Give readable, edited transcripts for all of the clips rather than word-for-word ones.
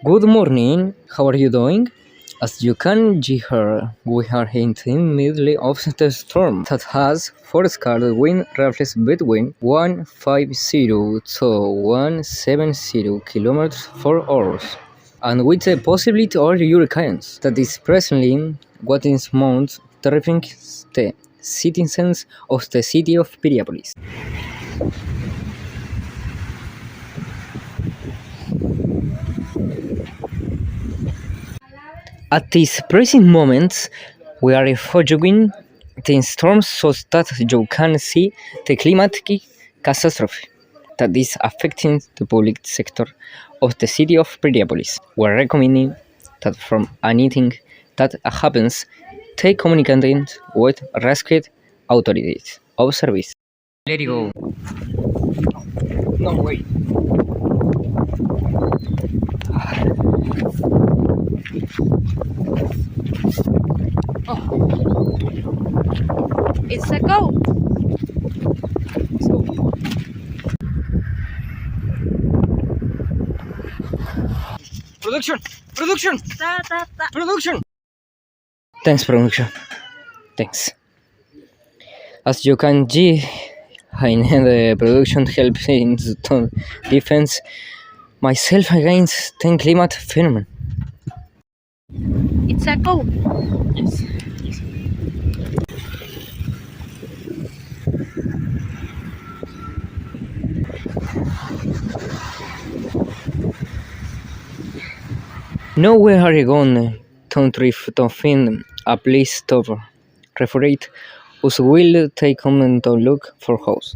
Good morning, how are you doing? As you can hear, we are in the middle of the storm that has forecast wind rates between 150 to 170 kilometers per hour, and with the possibility of hurricanes. That is presently what is most terrifying the citizens of the city of Piriapolis. At this present moment, we are following the storms so that you can see the climatic catastrophe that is affecting the public sector of the city of Piriapolis. We are recommending that from anything that happens, take communication with rescue authorities of service. Let it go. No way. It's a go. Let's go. Production. Thanks, production. Thanks. As you can see, the production helps in to defense myself against the climate phenomenon. It's a go. Yes. Now we are going to find a place to refugiate. Us will take a to look for house.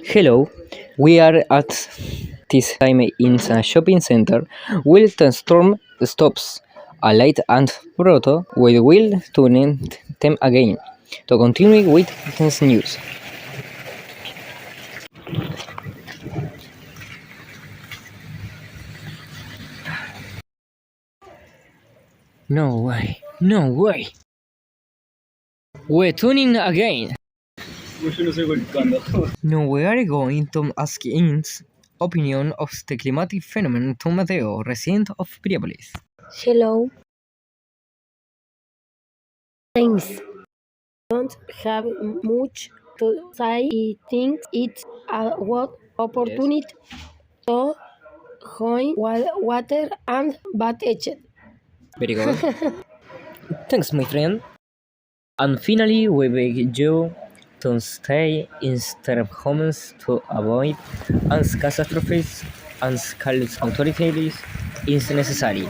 Hello, we are at this time in a shopping center. Will the storm stops a light and proto we will tune them again to continue with this news. No way. We're tuning again. Now we are going to ask In's opinion of the climatic phenomenon to Mateo, resident of Piriapolis. Hello. Thanks. Don't have much to say. I think it's a good opportunity to join water and bathe. Very good. Thanks, my friend. And finally, we beg you to stay instead of homes to avoid catastrophes and call authorities is necessary.